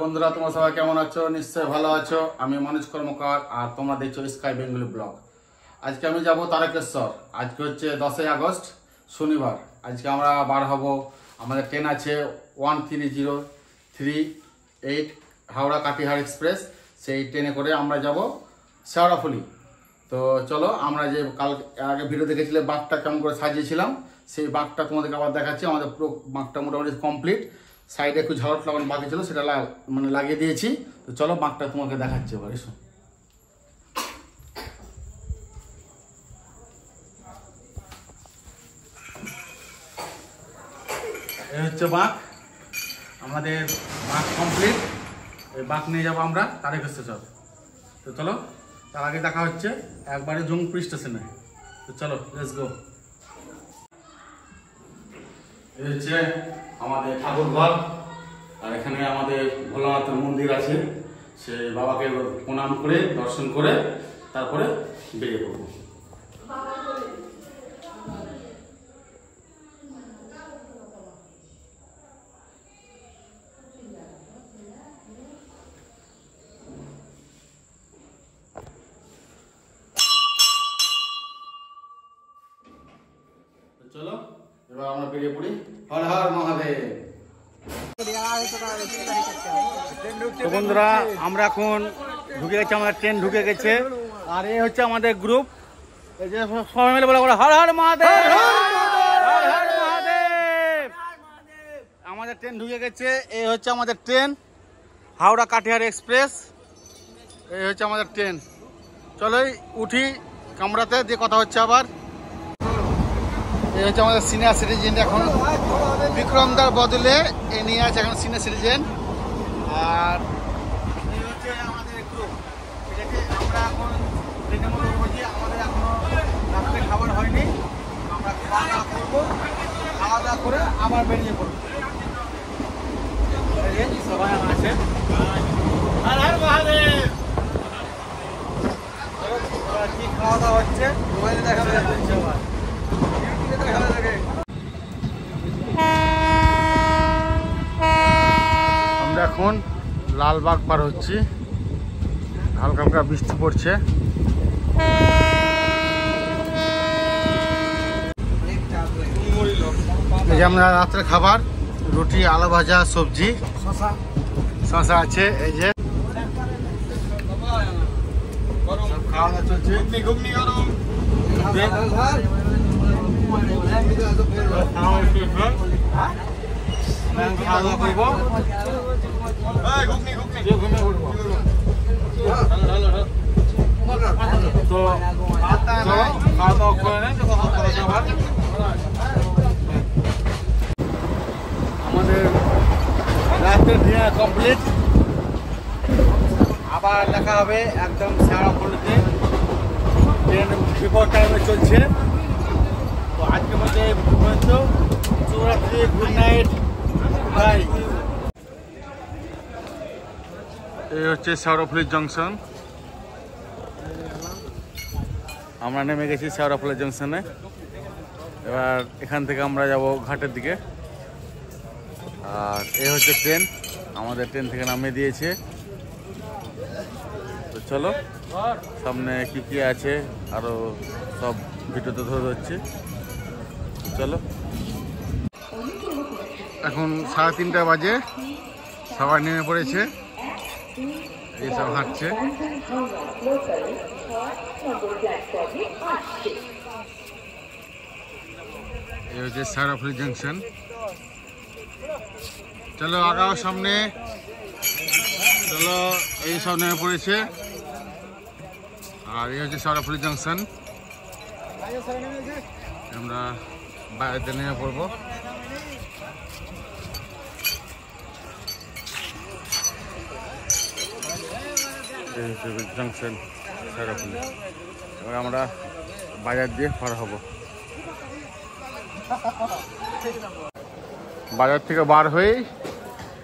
বন্ধুরা, তোমরা সবাই কেমন আছো? নিশ্চয়ই ভালো আছো। আমি মনোজ কর্মকার আর তোমরা দেখছো স্কাই বেঙ্গলি ব্লগ। আজকে আমি যাব তারকেশ্বর। আজকে হচ্ছে 10ই আগস্ট শনিবার। আজকে আমরা বার হব। আমাদের ট্রেন আছে 13038 হাওড়া কাটিহার এক্সপ্রেস। সেই ট্রেনে করে আমরা যাব শেওড়াফুলি। তো চলো, আমরা যে কাল আগে ভিডিও দেখেছিলে বাঘটা কেমন করে সাজিয়েছিলাম, সেই বাঘটা তোমাদেরকে আবার দেখাচ্ছি। আমাদের পুরো বাঘটা মোটামুটি কমপ্লিট। সাইডে একটু ঝালট লাগানো বাকি ছিল, সেটা লাগিয়ে দিয়েছি। তো চলো বাঘটা তোমাকে দেখাচ্ছি এবার। এসো, এই হচ্ছে বাঘ। আমাদের বাঘ কমপ্লিট। এই বাঘ নিয়ে যাবো আমরা তারকেশ্বর। তো চলো, তার আগে দেখা হচ্ছে একবারে জঙ্গপুর স্টেশনে। তো চলো, লেটস গো। এই হচ্ছে আমাদের ঠাকুর ঘর, আর এখানে আমাদের ভোলানাথের মন্দির আছে। সে বাবাকে প্রণাম করে দর্শন করে তারপরে বেরিয়ে পড়বো। চলো এবার আমরা বেরিয়ে পড়ি। হর হর মহাদেব। তো বন্ধুরা, আমরা এখন ঢুকে গেছি, আমাদের ট্রেন ঢুকে গেছে। আর এই হচ্ছে আমাদের গ্রুপ। এই যে সবাই মিলে বলে হর হর মহাদেব, হর হর মহাদেব। আমাদের ট্রেন ঢুকে গেছে। এই হচ্ছে আমাদের ট্রেন হাওড়া কাটিহার এক্সপ্রেস। এই হচ্ছে আমাদের ট্রেন। চলোই উঠি কামরাতে, দিয়ে কথা হচ্ছে আবার। এই হচ্ছে আমাদের সিনিয়র সিটিজেন। এখন বিক্রমদার বদলে এ নিয়ে আছে এখন সিনিয়র সিটিজেন। আর এই হচ্ছে আমাদের গ্রুপ। এটাকে আমরা এখন ট্রেনের মধ্যে বলছি, আমাদের এখনো রাত্রে খাবার হয়নি। আমরা খাওয়া দাওয়া করবো, খাওয়া দাওয়া করে আবার বেরিয়ে পড়বো। সবাই আছে। হর হর মহাদেব। কি খাওয়া দাওয়া হচ্ছে মোবাইলে দেখা যাচ্ছে। আমরা এখন লালবাগ পার হচ্ছি। হালকা হালকা বৃষ্টি পড়ছে। এই যে আমরা রাত্রে খাবার, রুটি, আলু ভাজা, সবজি, শশা আছে। এই যে খাওয়া দাওয়া চলছে। খাওয়া দাওয়া করবো। তো খাওয়া দাওয়া করে নেই। আমাদের রাতের ডিনার কমপ্লিট। আবার দেখা হবে একদম শেওড়াফুলিতে। ট্রেন বিফোর টাইমে চলছে। তো আজকের মধ্যে শুভরাত্রি, গুড নাইট, বাই। এই হচ্ছে শেওড়াফুলি জংশন। আমরা নেমে গেছি শেওড়াফুলি জংশনে। এবার এখান থেকে আমরা যাব ঘাটের দিকে। আর এই হচ্ছে ট্রেন, আমাদের ট্রেন থেকে নামিয়ে দিয়েছে। তো চলো, সামনে কি কি আছে আরো সব ভিডিওতে ধরে হচ্ছে। চলো, এখন 3:30 বাজে। সবাই নেমে পড়েছে, এইসব হাঁটছে। এই হচ্ছে শেওড়াফুলি জংশন। চলো আগাও সামনে। চলো, এই সব নেমে পড়েছে। আর এই হচ্ছে শেওড়াফুলি জংশন। আমরা বাইরেতে নেমে পড়বো। এই হচ্ছে জংশন শেওড়াফুলি। এবার আমরা বাজার দিয়ে পার হব। বাজার থেকে বার হয়ে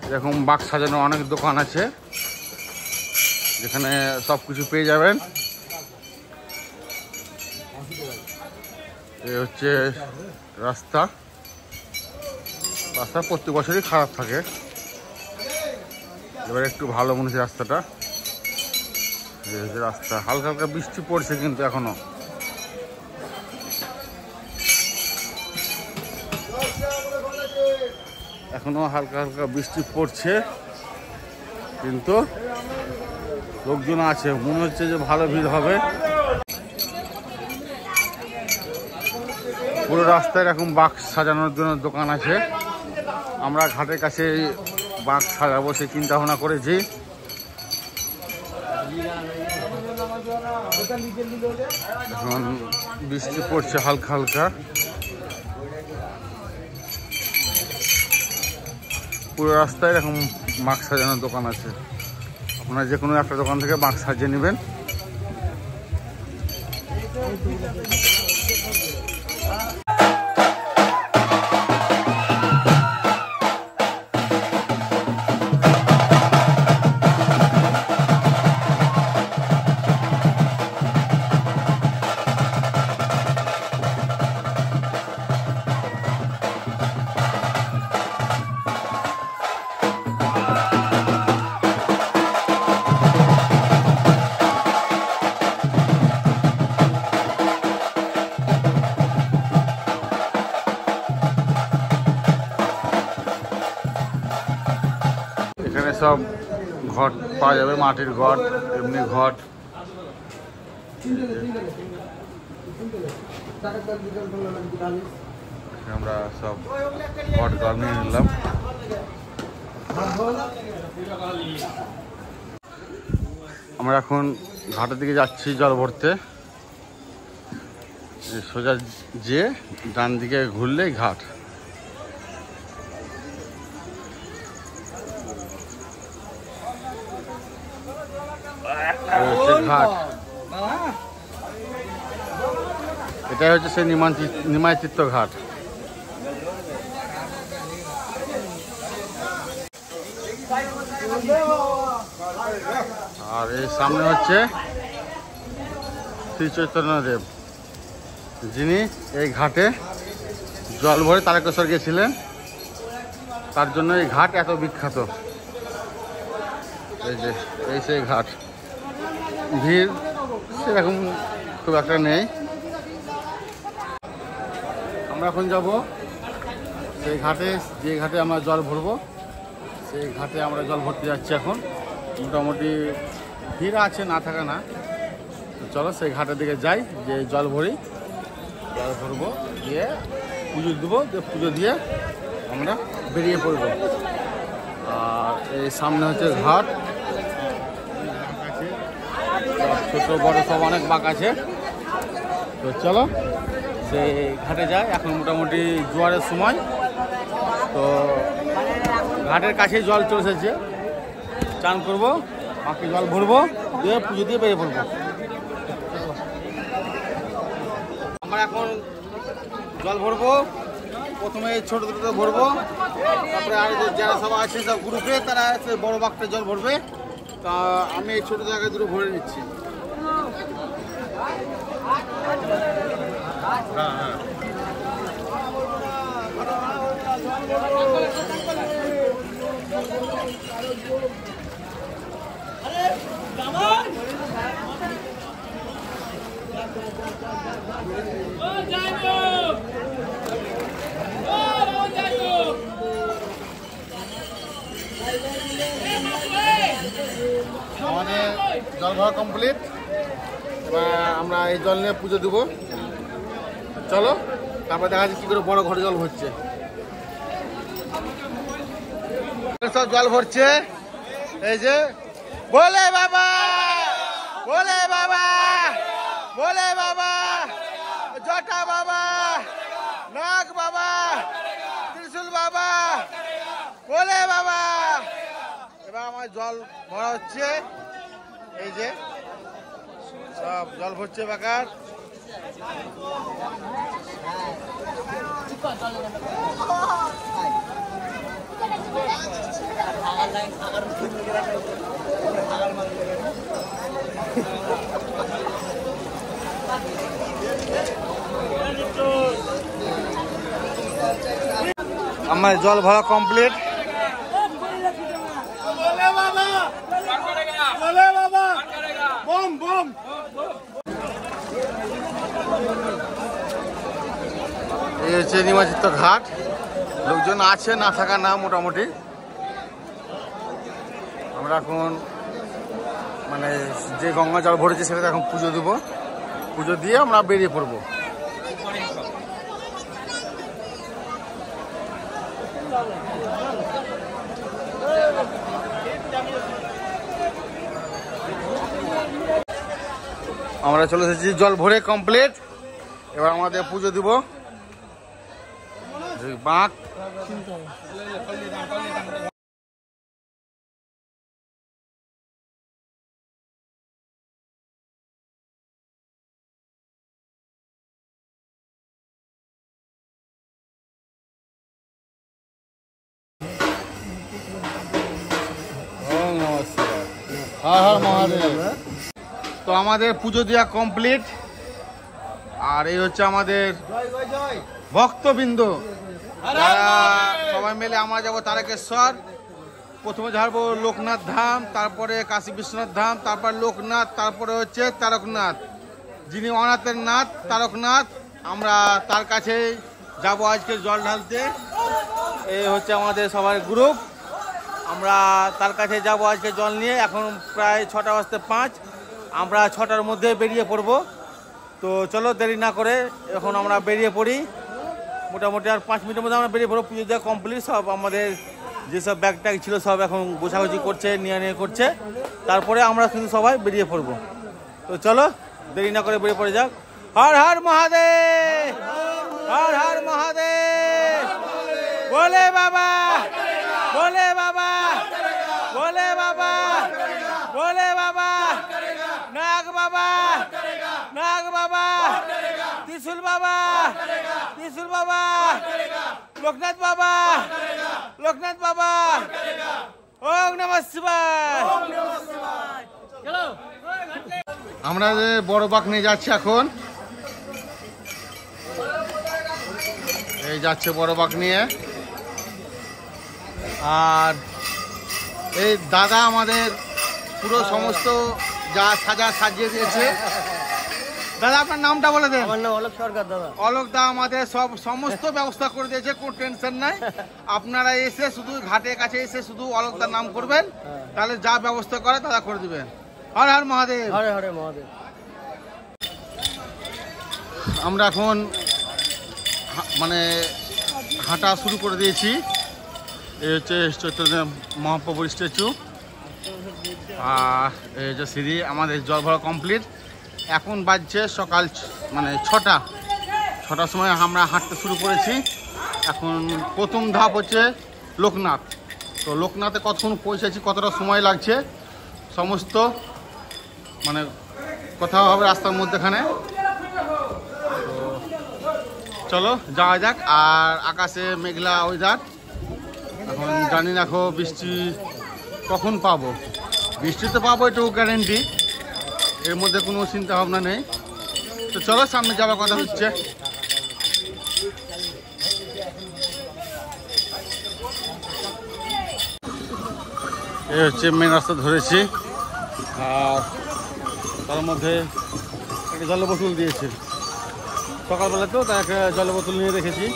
এরকম বাক্স সাজানো অনেক দোকান আছে, যেখানে সব কিছু পেয়ে যাবেন। এই হচ্ছে রাস্তা। রাস্তা প্রত্যেক বছরই খারাপ থাকে। এবার একটু ভালো মনে হচ্ছে রাস্তাটা। রাস্তা হালকা হালকা বৃষ্টি পড়ছে কিন্তু এখনো হালকা হালকা বৃষ্টি পড়ছে, কিন্তু লোকজন আছে, মনে হচ্ছে যে ভালো ভিড় হবে। পুরো রাস্তায় এরকম বাক্স সাজানোর জন্য দোকান আছে। আমরা ঘাটের কাছে বাক্স সাজাবো সে চিন্তা ভাবনা করেছি। এখন বৃষ্টি পড়ছে হালকা হালকা, পুরো রাস্তায় এরকম বাক্স সাজানোর দোকান আছে। আপনারা যে কোনো একটা দোকান থেকে বাক্স সাজিয়ে নেবেন। এখানে সব ঘট পাওয়া যাবে, মাটির ঘট, এমনি ঘট। আমরা সব ঘট জল নিয়ে নিলাম। আমরা এখন ঘাটের দিকে যাচ্ছি জল ভরতে। সোজা যে ডান দিকে ঘুরলেই ঘাট। ঘাট এটাই হচ্ছে সেই নিমাইচিত্ত ঘাট। আর এই সামনে হচ্ছে শ্রী চৈতন্যদেব, যিনি এই ঘাটে জল ভরে তারকেশ্বর গেছিলেন, তার জন্য এই ঘাট এত বিখ্যাত। এই যে এই সেই ঘাট, ভিড় সেরকম খুব একটা নেই। আমরা এখন যাব সেই ঘাটে, যে ঘাটে আমরা জল ভরবো, সেই ঘাটে আমরা জল ভরতে যাচ্ছি এখন। মোটামুটি ভিড় আছে, না থাকা না। চলো সেই ঘাটের দিকে যাই, যে জল ভরি, জল ভরবো, দিয়ে পুজো দেবো, পুজো দিয়ে আমরা বেরিয়ে পড়ব। আর এই সামনে হচ্ছে ঘাট, ছোট বড় সব অনেক বাঁক আছে। তো চলো সেই ঘাটে যাই। এখন মোটামুটি জোয়ারের সময়, তো ঘাটের কাছে জল চলে এসেছে। চান করবো, বাকি জল ভরবো, দিয়ে পুজো দিয়ে বেরিয়ে পড়বো। আমরা এখন জল ভরবো। প্রথমে ছোট ছোটো ভরবো, তারপরে আর যারা সব আছে সব গ্রুপে, তারা বড় বাঁকটা জল ভরবে। তা আমি এই ছোটো জায়গায় দুটো ভরে নিচ্ছি। আমাদের জল ভরা কমপ্লিট। এবার আমরা এই জল নিয়ে পুজো দেবো। চলো তারপর দেখা যাচ্ছে কি করে বড় ঘরে জল ভরছে। সব জল ভরছে, এই যে বলে বাবা, বলে বাবা, বলে বাবা, জটা বাবা, নাগ বাবা, ত্রিশূল বাবা, বলে বাবা। এবার আমার জল ভরা হচ্ছে, এই যে সব জল ভরছে বাকার। আমার জল ভরা কমপ্লিট। এই হচ্ছে নিমজ্জিত ঘাট, লোকজন আছে, না থাকা না মোটামুটি। আমরা এখন মানে যে গঙ্গা জল ভরেছে সেটাতে এখন পুজো দেবো, পুজো দিয়ে আমরা বেরিয়ে পড়বো। আমরা চলে এসেছি, জল ভরে কমপ্লিট। এবার আমাদের পুজো দিব। বাঁক হর হর মহাদেব। তো আমাদের পুজো দেওয়া কমপ্লিট। আর এই হচ্ছে আমাদের ভক্তবৃন্দ, সবাই মিলে আমরা যাবো তারকেশ্বর। প্রথমে ঝাড়বো লোকনাথ ধাম, তারপরে কাশী বিশ্বনাথ ধাম, তারপর লোকনাথ, তারপরে হচ্ছে তারকনাথ, যিনি অনাথের নাথ তারকনাথ। আমরা তার কাছে যাব আজকে জল ঢালতে। এই হচ্ছে আমাদের সবার গ্রুপ, আমরা তার কাছে যাব আজকে জল নিয়ে। এখন প্রায় 6টা বাজতে 5, আমরা 6টার মধ্যে বেরিয়ে পড়ব। তো চলো দেরি না করে এখন আমরা বেরিয়ে পড়ি। মোটামুটি আর 5 মিনিটের মধ্যে আমরা বেরিয়ে পড়বো। পুজো দেওয়া কমপ্লিট, সব আমাদের যেসব ব্যাগ ট্যাগ ছিল সব এখন গোছাগুছি করছে, নিয়ে করছে। তারপরে আমরা কিন্তু সবাই বেরিয়ে পড়বো। তো চলো দেরি না করে বেরিয়ে পড়ে যাক। হর হর মহাদেব, হর হর মহাদেব। বলে বাবা, বলে বাবা, বলে বাবা, বলে বাবা, নাগ বাবা, নাগ বাবা, ত্রিশূল বাবা, ত্রিশূল বাবা, লোকনাথ বাবা, লোকনাথ বাবা। ওম নমঃ শিবায়। আমরা যে বড় বাঁক নিয়ে যাচ্ছি এখন, এই যাচ্ছে বড় বাঁক নিয়ে। আর এই দাদা আমাদের পুরো সমস্ত যা সাজিয়ে দিয়েছে। দাদা আপনার নামটা বলে দেন। আমার নাম অলোক সরকার। দাদা অলোক দা আমাদের সমস্ত ব্যবস্থা করে দিয়েছে, কোনো টেনশন নাই। আপনারা এসে শুধু ঘাটের কাছে এসে শুধু অলোক দার নাম করবেন, তাহলে যা ব্যবস্থা করে দাদা করে দিবেন। হর হর মহাদেব, হরে হরে মহাদেব। আমরা এখন মানে হাঁটা শুরু করে দিয়েছি। এই হচ্ছে চৈতন্য মহাপ্রভুর স্ট্যাচু, আর এই হচ্ছে সিঁড়ি। আমাদের জল ভরা কমপ্লিট। এখন বাজছে সকাল মানে 6টার সময় আমরা হাঁটতে শুরু করেছি। এখন প্রথম ধাপ হচ্ছে লোকনাথ। তো লোকনাথে কতক্ষণ পৌঁছেছি, কতটা সময় লাগছে, সমস্ত মানে কথা হবে রাস্তার মধ্যেখানে। তো চলো যাওয়া যাক। আর আকাশে মেঘলা ওয়েদার, এখন জানি না বৃষ্টি কখন পাবো। বৃষ্টি তো পাবো, এটুকু গ্যারেন্টি, এর মধ্যে কোনো চিন্তা ভাবনা নেই। তো চলো সামনে যাওয়ার কথা হচ্ছে। এই হচ্ছে মেন রাস্তা ধরেছি। আর তার মধ্যে একটা জল বোতল দিয়েছে সকালবেলাতেও, তাই একটা জল বোতল নিয়ে রেখেছি।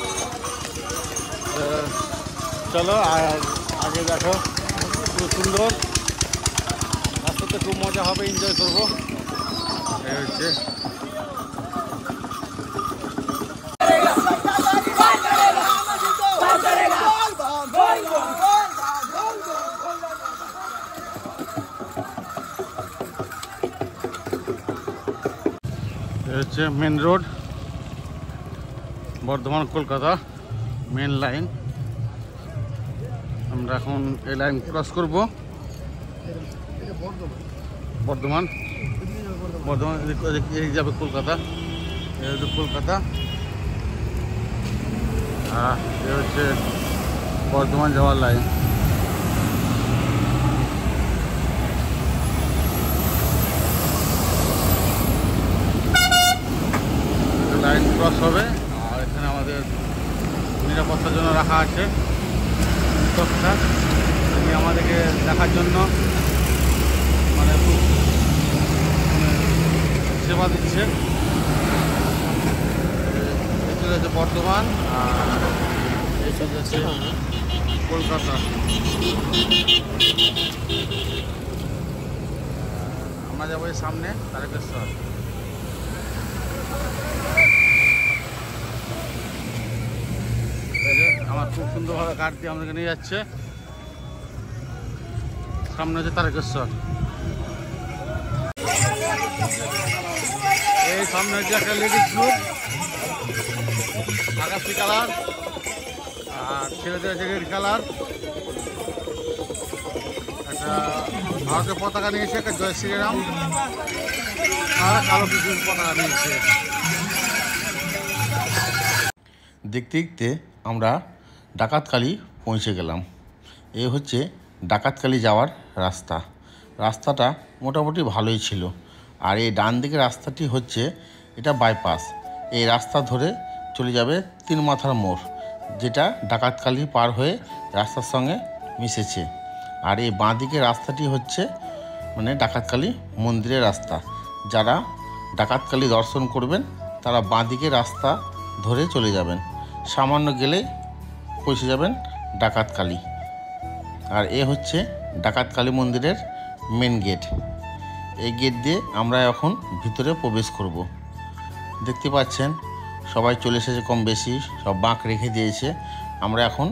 চলো আর আগে দেখো, খুব সুন্দর রাস্তাতে, খুব মজা হবে, এনজয় করবো। এই হচ্ছে main road, Bardhaman Kolkata main line. আমরা এখন এই লাইন ক্রস করব। বর্ধমান বর্ধমান যাবে কলকাতা, এই হচ্ছে কলকাতা। এই হচ্ছে বর্ধমান যাওয়ার লাইন। লাইন ক্রস হবে। আর এখানে আমাদের নিরাপত্তার জন্য রাখা আছে তথ্যা, উনি আমাদেরকে দেখার জন্য মানে খুব সেবা দিচ্ছে। বর্ধমান আর এই সাইড হচ্ছে কলকাতা। আমরা যাবো এই সামনে তারকেশ্বর। আমার খুব সুন্দরভাবে কাঠ দিয়ে আমাদেরকে নিয়ে যাচ্ছে। সামনে হচ্ছে তারকেশ্বর। এই সামনে হচ্ছে একটা লেডিস গ্রুপ, আকাশি কালার, আর ছেলেদের আছে রেড কালার। একটা ভারতের পতাকা নিয়েছে, একটা জয় শ্রীরাম, আর কালো কিছুর পতাকা নিয়েছে। দেখতে দেখতে আমরা ডাকাতকালী পৌঁছে গেলাম। এই হচ্ছে ডাকাতকালী যাওয়ার রাস্তা। রাস্তাটা মোটামুটি ভালোই ছিল। আর এই ডান দিকের রাস্তাটি হচ্ছে এটা বাইপাস। এই রাস্তা ধরে চলে যাবে তিন মাথার মোড়, যেটা ডাকাতকালী পার হয়ে রাস্তার সঙ্গে মিশেছে। আর এই বাঁ দিকের রাস্তাটি হচ্ছে মানে ডাকাতকালী মন্দিরের রাস্তা। যারা ডাকাতকালী দর্শন করবেন তারা বাঁ দিকের রাস্তা ধরে চলে যাবেন, সামান্য গেলে পৌঁছে যাবেন ডাকাতকালী। আর এ হচ্ছে ডাকাতকালী মন্দিরের মেন গেট। এই গেট দিয়ে আমরা এখন ভিতরে প্রবেশ করব। দেখতে পাচ্ছেন সবাই চলে এসেছে, কম বেশি সব বাঁক রেখে দিয়েছে। আমরা এখন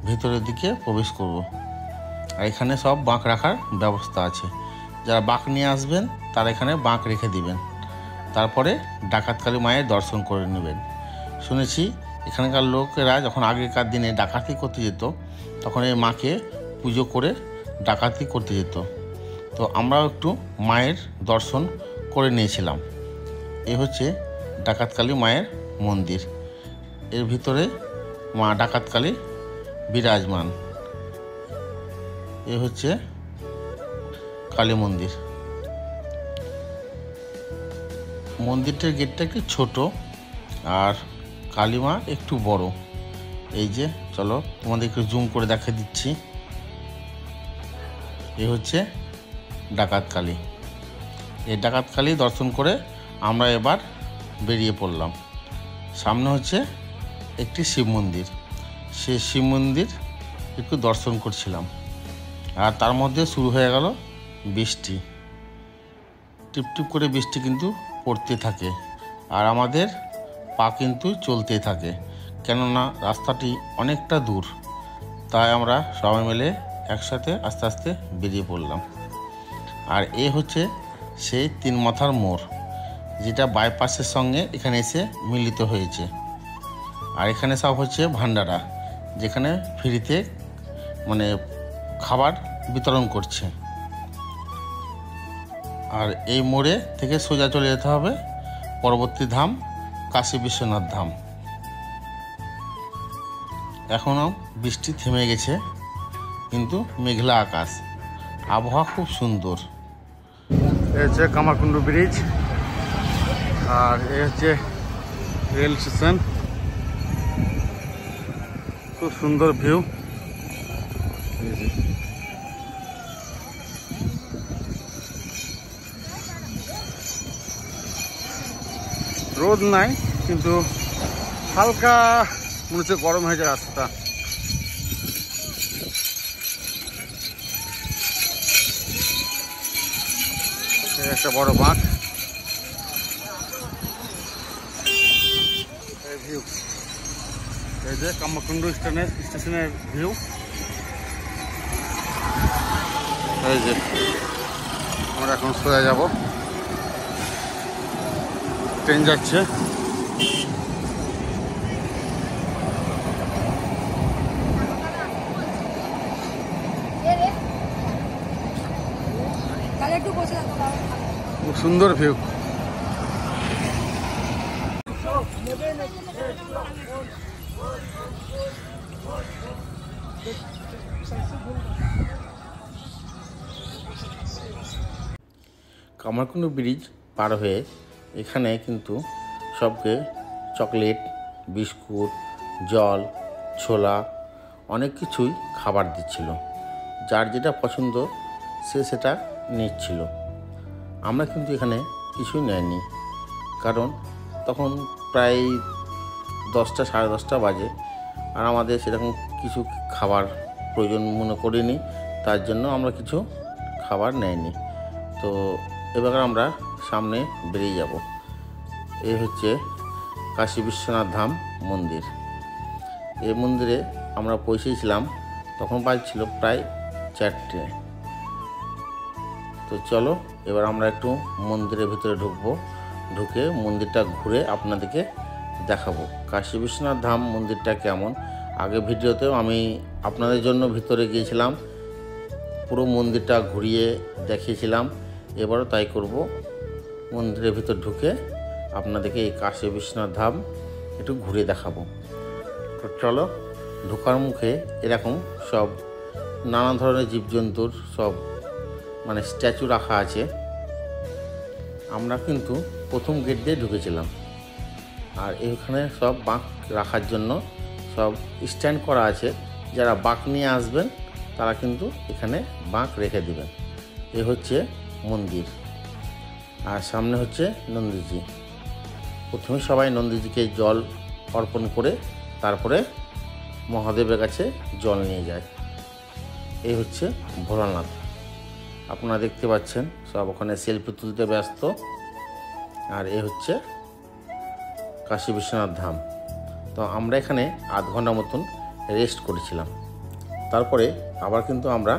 ভিতরের দিকে প্রবেশ করব। আর এখানে সব বাঁক রাখার ব্যবস্থা আছে। যারা বাঁক নিয়ে আসবেন তারা এখানে বাঁক রেখে দিবেন, তারপরে ডাকাতকালী মায়ের দর্শন করে নেবেন। শুনেছি এখানকার লোকেরা যখন আগেকার দিনে ডাকাতি করতে যেত তখন এই মাকে পুজো করে ডাকাতি করতে যেত। তো আমরাও একটু মায়ের দর্শন করে নিয়েছিলাম। এ হচ্ছে ডাকাতকালী মায়ের মন্দির। এর ভিতরে মা ডাকাতকালী বিরাজমান। এ হচ্ছে কালী মন্দির। মন্দিরটার গেটটা একটু ছোট আর কালীমা একটু বড়। এই যে চলো তোমাদের একটু জুম করে দেখা দিচ্ছি। এ হচ্ছে ডাকাতকালী। এই ডাকাতকালী দর্শন করে আমরা এবার বেরিয়ে পড়লাম। সামনে হচ্ছে একটি শিব মন্দির। সেই শিব মন্দির একটু দর্শন করছিলাম। আর তার মধ্যে শুরু হয়ে গেল বৃষ্টি। টিপটিপ করে বৃষ্টি কিন্তু পড়তে থাকে, আর আমাদের পা কিন্তু চলতে থাকে, কেননা রাস্তাটি অনেকটা দূর। তাই আমরা সবাই মিলে একসাথে আস্তে আস্তে বেরিয়ে পড়লাম। আর এ হচ্ছে সেই তিন মাথার মোড়, যেটা বাইপাসের সঙ্গে এখানে এসে মিলিত হয়েছে। আর এখানে সব হচ্ছে ভান্ডারা, যেখানে ফ্রিতে মানে খাবার বিতরণ করছে। আর এই মোড়ে থেকে সোজা চলে যেতে হবে পরবর্তী ধাম কাশী বিশ্বনাথ ধাম। এখনও বৃষ্টি থেমে গেছে, কিন্তু মেঘলা আকাশ, আবহাওয়া খুব সুন্দর। এই হচ্ছে কামারকুণ্ডু ব্রিজ, আর এই হচ্ছে রেল স্টেশন। খুব সুন্দর ভিউ। রোদ নাই, কিন্তু হালকা মনে হচ্ছে গরম হয়েছে রাস্তা। একটা বড় বাঁক। ভিউ এই যে কামারকুণ্ডু স্টেশনের ভিউ। এই যে আমরা এখন সোজা যাব, ট্রেন যাচ্ছে। খুব সুন্দর ভিউ। কামারকুণ্ডু ব্রিজ পার হয়ে এখানে কিন্তু সবকে চকলেট, বিস্কুট, জল, ছোলা অনেক কিছুই খাবার দিচ্ছিল। যার যেটা পছন্দ সে সেটা নিচ্ছিল। আমরা কিন্তু এখানে কিছুই নেয়নি, কারণ তখন প্রায় 10টা সাড়ে 10টা বাজে, আর আমাদের সেরকম কিছু খাবার প্রয়োজন মনে করিনি, তার জন্য আমরা কিছু খাবার নেইনি। তো এবার আমরা সামনে বেরিয়ে যাব। এই হচ্ছে কাশী বিশ্বনাথ ধাম মন্দির। এই মন্দিরে আমরা পৌঁছেছিলাম তখন বাজছিল প্রায় 4টে। তো চলো এবার আমরা একটু মন্দিরের ভিতরে ঢুকবো, ঢুকে মন্দিরটা ঘুরে আপনাদেরকে দেখাবো কাশী বিশ্বনাথ ধাম মন্দিরটা কেমন। আগে ভিডিওতেও আমি আপনাদের জন্য ভিতরে গিয়েছিলাম, পুরো মন্দিরটা ঘুরিয়ে দেখিয়েছিলাম। এবারও তাই করব, মন্দিরের ভিতর ঢুকে আপনাদেরকে এই কাশী বিশ্বনাথ ধাম একটু ঘুরে দেখাবো। তো চলো, ঢোকার মুখে এরকম সব নানা ধরনের জীবজন্তুর সব মানে স্ট্যাচু রাখা আছে। আমরা কিন্তু প্রথম গেট দিয়ে ঢুকেছিলাম, আর এখানে সব বাঁক রাখার জন্য সব স্ট্যান্ড করা আছে। যারা বাঁক নিয়ে আসবেন তারা কিন্তু এখানে বাঁক রেখে দেবেন। এ হচ্ছে মন্দির, আর সামনে হচ্ছে নন্দীজি। প্রথমে সবাই নন্দীজিকে জল অর্পণ করে তারপরে মহাদেবের কাছে জল নিয়ে যায়। এই হচ্ছে ভোলানাথ, আপনারা দেখতে পাচ্ছেন সব ওখানে সেলফি তুলতে ব্যস্ত। আর এ হচ্ছে কাশী বিশ্বনাথ ধাম। তো আমরা এখানে আধ ঘন্টা মতন রেস্ট করেছিলাম, তারপরে আবার কিন্তু আমরা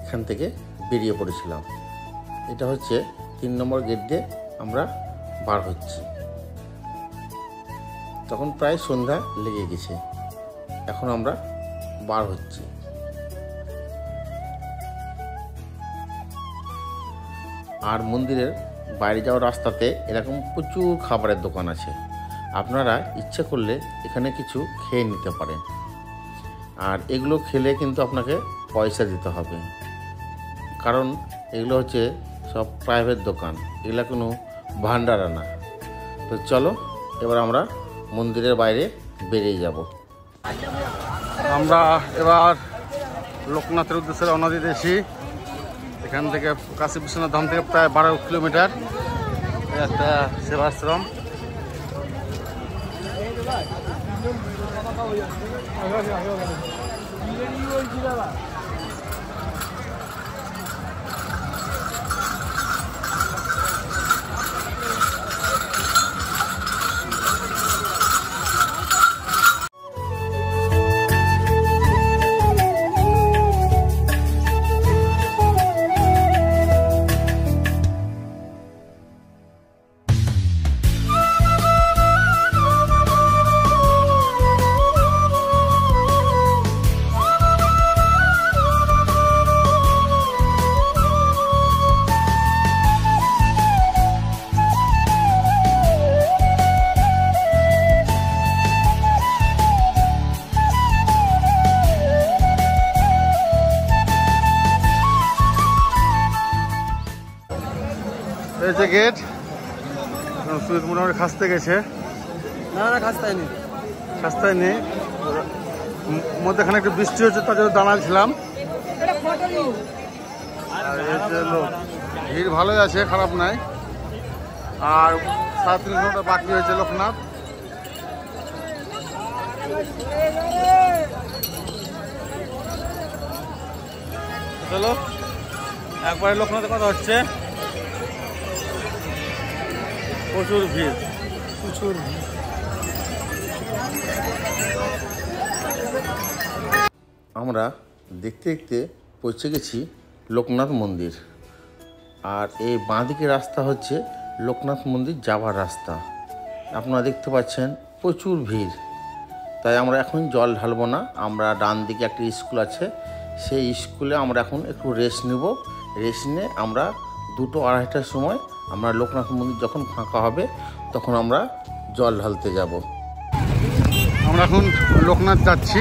এখান থেকে বেরিয়ে পড়েছিলাম। এটা হচ্ছে 3 নম্বর গেট দিয়ে আমরা বার হচ্ছি। তখন প্রায় সন্ধ্যা লেগে গেছে, এখন আমরা বার হচ্ছি। আর মন্দিরের বাইরে যাওয়ার রাস্তাতে এরকম প্রচুর খাবারের দোকান আছে, আপনারা ইচ্ছে করলে এখানে কিছু খেয়ে নিতে পারেন। আর এগুলো খেলে কিন্তু আপনাকে পয়সা দিতে হবে, কারণ এগুলো হচ্ছে সব প্রাইভেট দোকান, এগুলো কোনো ভান্ডারা না। তো চলো এবার আমরা মন্দিরের বাইরে বেরিয়ে যাব। আমরা এবার লোকনাথের উদ্দেশ্যে রওনা দিতেছি। এখান থেকে কাশী বিশ্বনাথ ধাম থেকে প্রায় 12 কিলোমিটার একটা সেবাশ্রম। এই যে গেট, সুইট মোটামুটি খাসতে গেছে। না খাস্তায়নি, খাস্তায় নেই, মধ্যেখানে একটু বৃষ্টি হচ্ছে, তার জন্য দাঁড়াল ছিলাম। আর এই যে লোক, ভিড় ভালোই আছে, খারাপ নাই। আর 3.5 কিলোমিটার বাকি হয়েছে লোকনাথ। চলো একবারে লোকনাথের কথা হচ্ছে, প্রচুর ভিড়, প্রচুর ভিড়। আমরা দেখতে দেখতে পৌঁছে গেছি লোকনাথ মন্দির। আর এই বাঁদিকে রাস্তা হচ্ছে লোকনাথ মন্দির যাওয়ার রাস্তা। আপনারা দেখতে পাচ্ছেন প্রচুর ভিড়, তাই আমরা এখন জল ঢালবো না। আমরা ডান দিকে একটা স্কুল আছে, সেই স্কুলে আমরা এখন একটু রেস্ট নেব। রেস্ট নিয়ে আমরা 2-2:30টার সময় আমরা লোকনাথ মন্দির যখন ফাঁকা হবে তখন আমরা জল ঢালতে যাব। আমরা এখন লোকনাথ যাচ্ছি,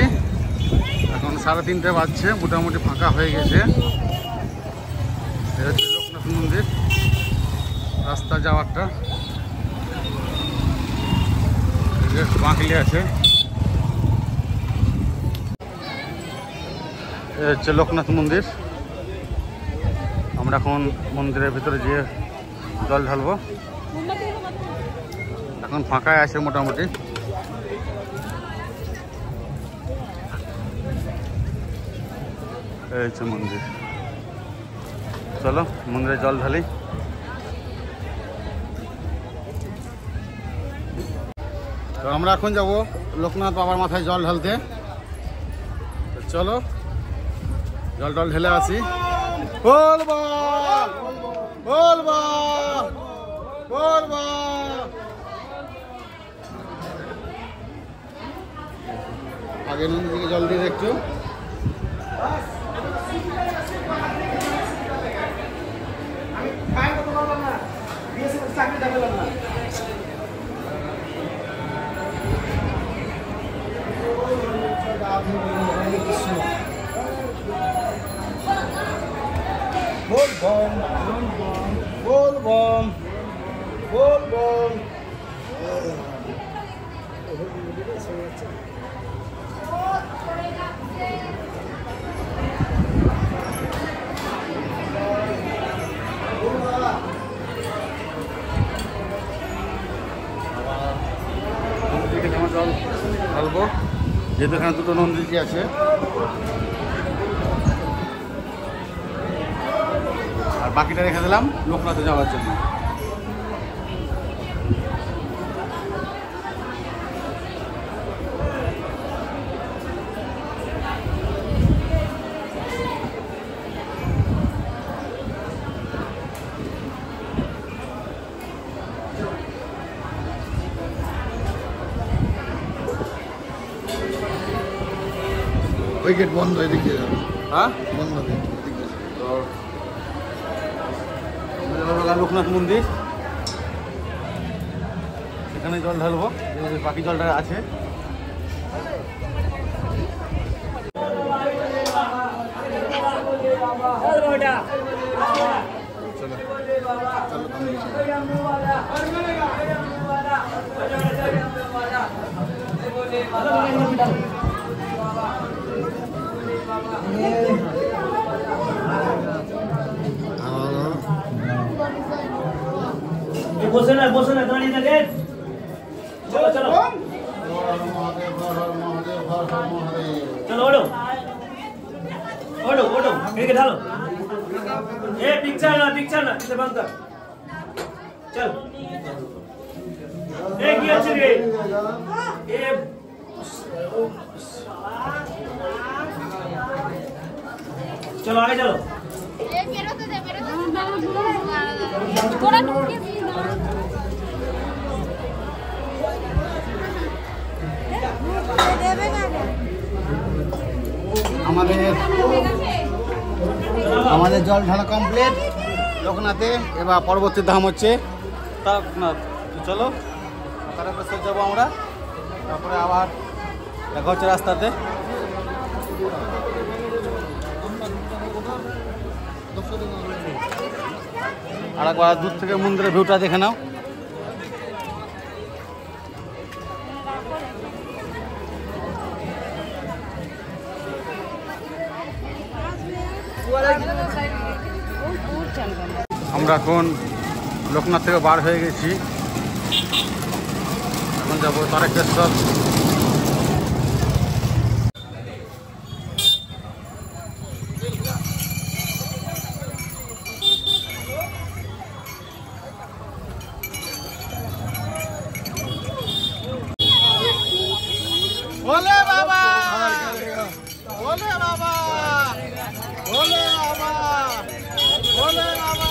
এখন 3:30 বাজছে, মোটামুটি ফাঁকা হয়ে গেছে। এটা হচ্ছে লোকনাথ মন্দির রাস্তা যাওয়ারটা, বাঁকলি আছে। এটা হচ্ছে লোকনাথ মন্দির। আমরা এখন মন্দিরের ভিতরে গিয়ে জল ঢালবো। এখন ফাঁকায় আছে মোটামুটি। এই হচ্ছে মন্দির। চলো মন্দিরে জল ঢালি। তো আমরা এখন যাব লোকনাথ বাবার মাথায় জল ঢালতে। চলো জল টল ঢেলে আসি। বল বল বল বল বল বল। আগে নদীকে জল দিয়ে একটু। বল বল বল বল বল বল। জল ঢালবো, যেহেতু এখানে দুটো নন্দীজি আছে। আর বাকিটা রেখে দিলাম লোকনাথে যাওয়ার জন্য। ওই গেট বন্ধ, এদিক দিয়ে যাবে। হ্যাঁ বন্ধ গেট। লোকনাথ মন্দির, এখানে জল ঢালবো, বাকি জলটা আছে। বসে না দাঁড়িয়ে থাকেন। চলো চলো চলো, ওঠো ওঠো ওঠো, এদিকে ঢালো। এ পিকচার না এটা বন্ধ কর। চল এ কি আছে রে? এ চলো আগে চলো। আমাদের জল ঢালা কমপ্লিট লোকনাথে। এবার পরবর্তী ধাম হচ্ছে তারকনাথ। চলো তারকেশ্বর যাবো আমরা, তারপরে আবার দেখা হচ্ছে রাস্তাতে। আর একবার দূর থেকে মন্দিরের ভিউটা দেখে নাও। আমরা এখন লোকনাথ থেকে বার হয়ে গেছি, এখন যাবো তারকেশ্বর। ভোলে বাবা ভোলে বাবা ভোলে বাবা ভোলে বাবা।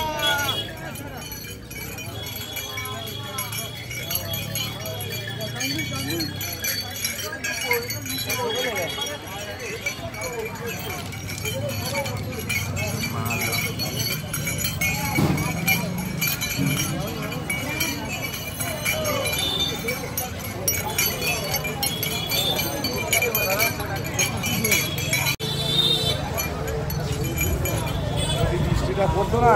বলতো না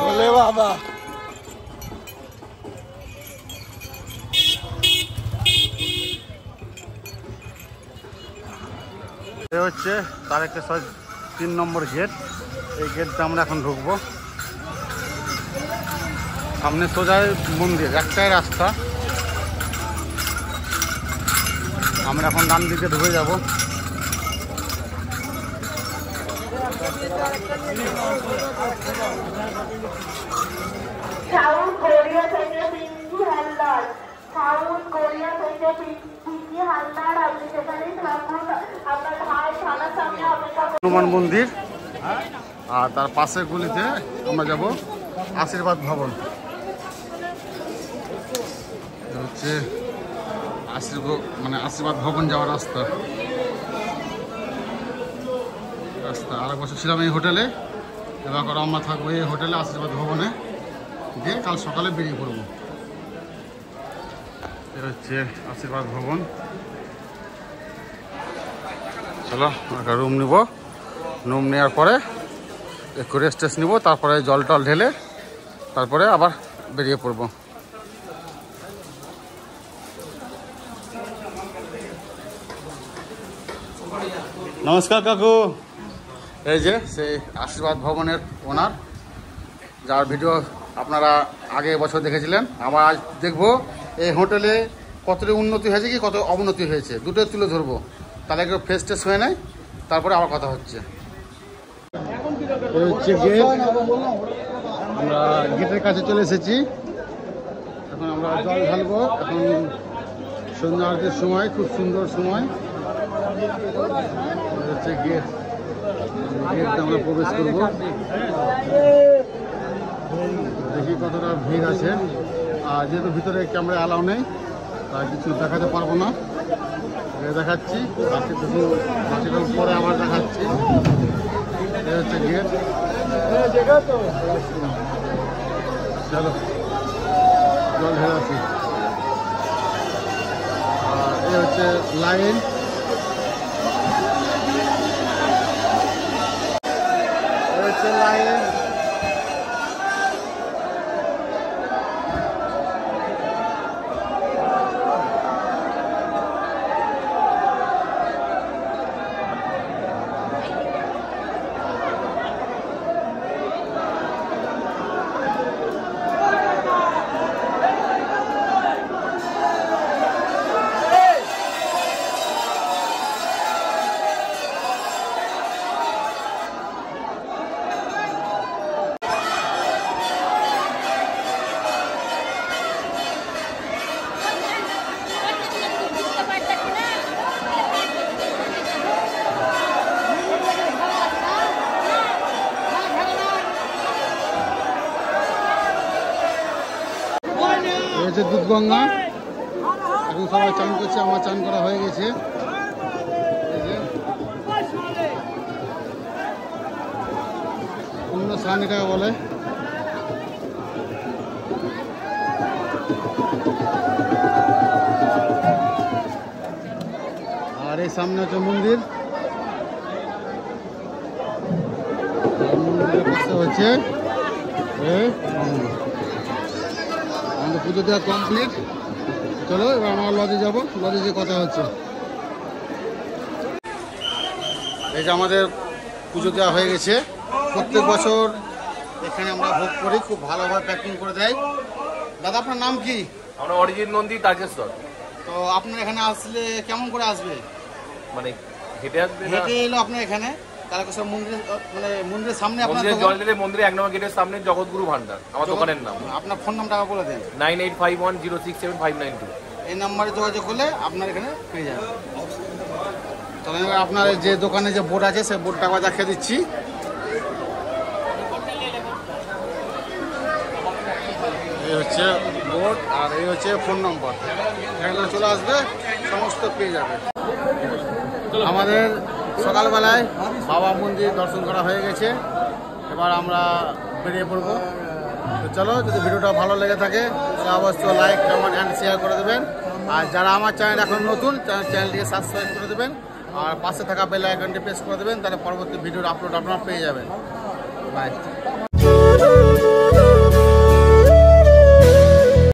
বলে বাবা। এ হচ্ছে তারকেশ্বর 3 নম্বর গেট। এই গেটটা আমরা এখন ঢুকবো। সামনে সোজা মন্দির, একটাই রাস্তা। আমরা এখন ডান দিকে ঢুকে যাব। সাউথ কোরিয়া থেকে পিঙ্কি হালদার, সাউথ কোরিয়া থেকে পিঙ্কি হালদার, আপনি সেখানেই থাকুন। আপনার ভাই থানার সামনে অপেক্ষা করুন। হনুমান মন্দির, আর তার পাশের গলিতে আমরা যাব আশীর্বাদ ভবন। এটা হচ্ছে আশীর্বাদ ভবন যাওয়ার রাস্তা। আর এক বছর ছিলাম এই হোটেলে, এবার করে আমরা থাকবো এই হোটেলে আশীর্বাদ ভবনে, দিয়ে কাল সকালে বেরিয়ে পড়বো। এটা হচ্ছে আশীর্বাদ ভবন। চলো একটা রুম নিব, রুম নেওয়ার পরে একটু রেস্ট নিব, তারপরে জল টল ঢেলে তারপরে আবার বেরিয়ে পড়ব। নমস্কার কাকু। এই যে সেই আশীর্বাদ ভবনের ওনার, যার ভিডিও আপনারা আগে বছর দেখেছিলেন। আবার আজ দেখবো এই হোটেলে কতটা উন্নতি হয়েছে কি কত অবনতি হয়েছে, দুটোই তুলে ধরবো। তাহলে একটু ফ্রেশ ট্রেশ হয়ে নেয়, তারপরে আবার কথা হচ্ছে। হচ্ছে গেট, আমরা গেটের কাছে চলে এসেছি। এখন আমরা জল ঢালবো। এখন সন্ধ্যা আরতির সময়, খুব সুন্দর সময়। হচ্ছে গেট, গেটটা আমরা প্রবেশ করবো। দেখি কতটা ভিড় আছে। আর যেহেতু ভিতরে ক্যামেরা অ্যালাউ নেই, তাই কিছু দেখাতে পারবো না। দেখাচ্ছি বাকিটা পরে আবার দেখাচ্ছি। এই হচ্ছে গেট। চলো জল ঢেলে আসি। আর এই হচ্ছে লাইন। এই হচ্ছে লাইন। দুধগঙ্গা, এখন সবাই চান করছে, আমার চান করা হয়ে গেছে। অন্য স্নান এটাকে বলে। আর এই সামনে হচ্ছে মন্দির, মন্দিরের পাশে হচ্ছে আমাদের পুজো দেওয়া কমপ্লিট। চলো এবার আমরা লজে যাবো, লজে যে কথা হচ্ছে। এই যে আমাদের পুজো দেওয়া হয়ে গেছে। প্রত্যেক বছর এখানে আমরা ভোগ করি, খুব ভালোভাবে প্যাকিং করে দেয়। দাদা আপনার নাম কি? আমরা অরিজিৎ নন্দী, তারকেশ্বর। তো আপনার এখানে আসলে কেমন করে আসবে? মানে হেঁটে আসবে? হেঁটে এলো আপনার এখানে তারকেশ্বর মন্দিরের, মানে মন্দিরের সামনে আপনার জল ঢেলে মন্দিরে 1 নম্বর গেটের সামনে জগৎগুরু ভান্ডার আমার দোকানের নাম। আপনার ফোন নামটা বলে দেন। 9851067592। এই নাম্বারে যোগাযোগ করলে আপনার এখানে পেয়ে যাবেন। তবে আপনার যে দোকানে যে বোর্ড আছে সেই বোর্ডটা আবার দেখিয়ে দিচ্ছি। এই হচ্ছে বোর্ড আর এই হচ্ছে ফোন নম্বর। এখানে চলে আসবে, সমস্ত পেয়ে যাবে। আমাদের সকালবেলায় বাবা মন্দির দর্শন করা হয়ে গেছে, এবার আমরা বেরিয়ে পড়বো। তো চলো, যদি ভিডিওটা ভালো লেগে থাকে তাহলে অবশ্যই লাইক, কমেন্ট অ্যান্ড শেয়ার করে দেবেন। আর যারা আমার চ্যানেল এখন নতুন, চ্যানেলটিকে সাবস্ক্রাইব করে দেবেন আর পাশে থাকা বেল আইকনটি প্রেস করে দেবেন, তাহলে পরবর্তী ভিডিওর আপলোড আপনারা পেয়ে যাবেন। বাই।